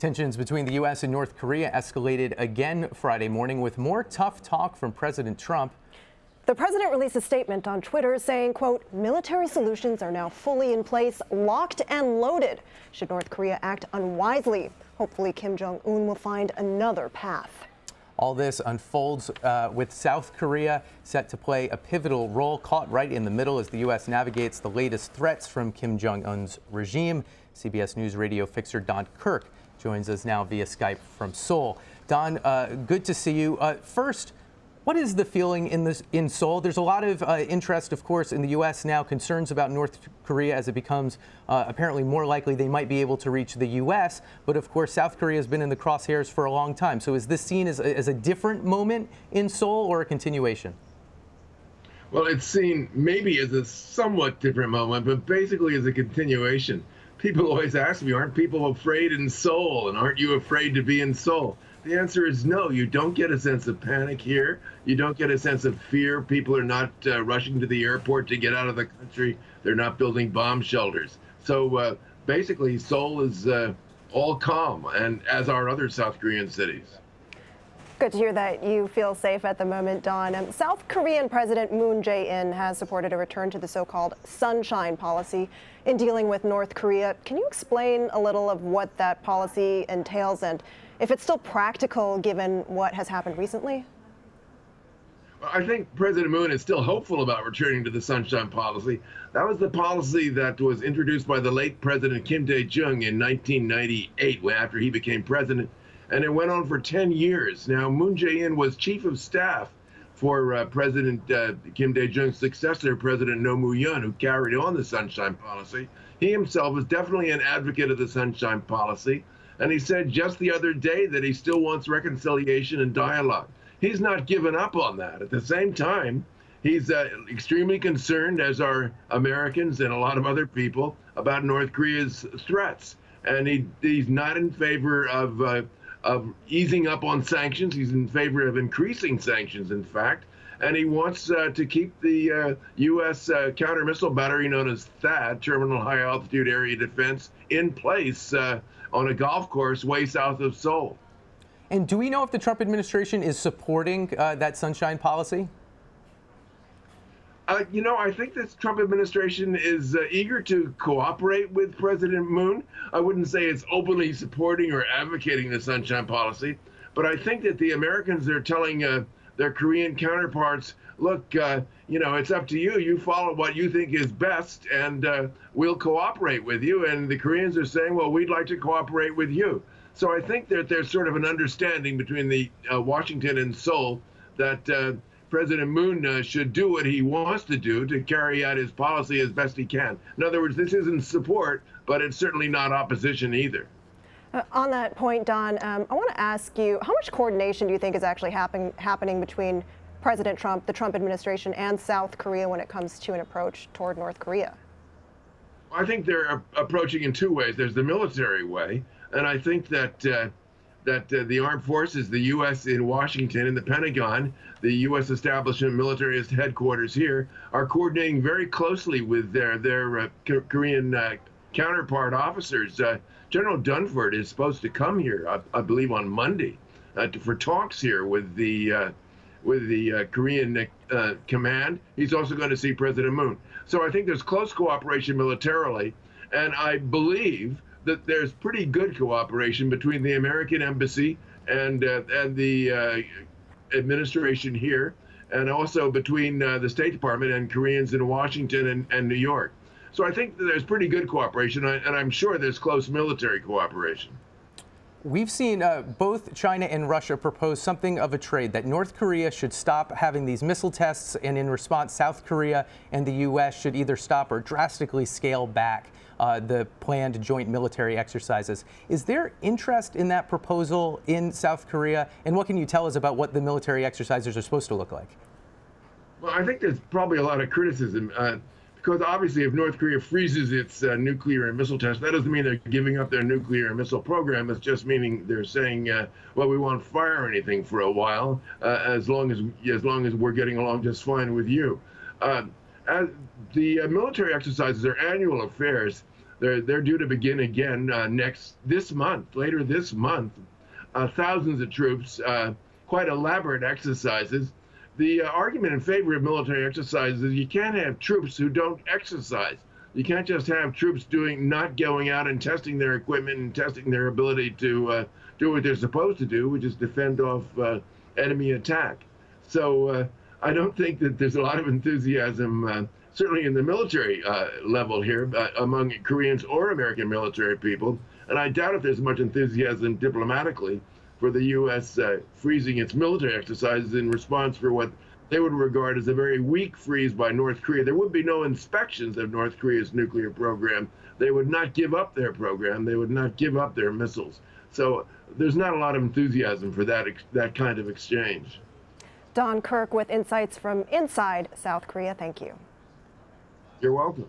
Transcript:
Tensions between the U.S. and North Korea escalated again Friday morning with more tough talk from President Trump. The president released a statement on Twitter saying, quote, military solutions are now fully in place, locked and loaded, should North Korea act unwisely. Hopefully, Kim Jong Un will find another path. All this unfolds with South Korea set to play a pivotal role, caught right in the middle as the U.S. navigates the latest threats from Kim Jong Un's regime. CBS News radio fixer Don Kirk joins us now via Skype from Seoul. Don, good to see you. First, what is the feeling in Seoul? There's a lot of interest, of course, in the U.S. now, concerns about North Korea as it becomes apparently more likely they might be able to reach the U.S. But, of course, South Korea has been in the crosshairs for a long time. So is this seen as a different moment in Seoul or a continuation? Well, it's seen maybe as a somewhat different moment, but basically as a continuation. People always ask me, aren't people afraid in Seoul? And aren't you afraid to be in Seoul? The answer is no. You don't get a sense of panic here. You don't get a sense of fear. People are not rushing to the airport to get out of the country. They're not building bomb shelters. So basically, Seoul is all calm, and as are other South Korean cities. Good to hear that you feel safe at the moment, Don. South Korean President Moon Jae-In has supported a return to the so-called sunshine policy in dealing with North Korea. Can you explain a little of what that policy entails and if it's still practical given what has happened recently? Well, I think President Moon is still hopeful about returning to the sunshine policy. That was the policy that was introduced by the late President Kim Dae-jung in 1998, after he became president. And it went on for 10 years. Now, Moon Jae-in was chief of staff for President Kim Dae-jung's successor, President Roh Moo-hyun, who carried on the sunshine policy. He himself was definitely an advocate of the sunshine policy. And he said just the other day that he still wants reconciliation and dialogue. He's not given up on that. At the same time, he's extremely concerned, as are Americans and a lot of other people, about North Korea's threats. And he's not in favor of easing up on sanctions. He's in favor of increasing sanctions, in fact. And he wants to keep the U.S. counter-missile battery known as THAAD, Terminal High Altitude Area Defense, in place on a golf course way south of Seoul. And do we know if the Trump administration is supporting that sunshine policy? You know, I think this Trump administration is eager to cooperate with President Moon. I wouldn't say it's openly supporting or advocating the sunshine policy, but I think that the Americans are telling their Korean counterparts, look, you know, it's up to you. You follow what you think is best, and we'll cooperate with you. And the Koreans are saying, well, we'd like to cooperate with you. So I think that there's sort of an understanding between the Washington and Seoul that President Moon should do what he wants to do to carry out his policy as best he can. In other words, this isn't support, but it's certainly not opposition either. On that point, Don, I want to ask you, how much coordination do you think is actually happening between President Trump, the Trump administration, and South Korea when it comes to an approach toward North Korea? I think they're approaching in two ways. There's the military way, and I think that the armed forces, the U.S. in Washington and the Pentagon, the U.S. establishment military headquarters here, are coordinating very closely with their Korean counterpart officers. General Dunford is supposed to come here, I believe, on Monday for talks here with the Korean command. He's also going to see President Moon. So I think there's close cooperation militarily, and I believe that there's pretty good cooperation between the American embassy and the administration here, and also between the State Department and Koreans in Washington and New York. So I think that there's pretty good cooperation, and I'm sure there's close military cooperation. We've seen both China and Russia propose something of a trade, that North Korea should stop having these missile tests, and in response, South Korea and the U.S. should either stop or drastically scale back the planned joint military exercises. Is there interest in that proposal in South Korea? And what can you tell us about what the military exercises are supposed to look like? Well, I think there's probably a lot of criticism. Because obviously, if North Korea freezes its nuclear and missile tests, that doesn't mean they're giving up their nuclear and missile program. It's just meaning they're saying, well, we won't fire anything for a while, as long as we're getting along just fine with you. The military exercises are annual affairs. They're due to begin again later this month. Thousands of troops, quite elaborate exercises. The argument in favor of military exercises is you can't have troops who don't exercise. You can't just have troops not going out and testing their equipment and testing their ability to do what they're supposed to do, which is defend off enemy attack. So I don't think that there's a lot of enthusiasm, certainly in the military level here, among Koreans or American military people. And I doubt if there's much enthusiasm diplomatically for the U.S. Freezing its military exercises in response for what they would regard as a very weak freeze by North Korea. There would be no inspections of North Korea's nuclear program. They would not give up their program. They would not give up their missiles. So there's not a lot of enthusiasm for that kind of exchange. Don Kirk with insights from inside South Korea. Thank you. You're welcome.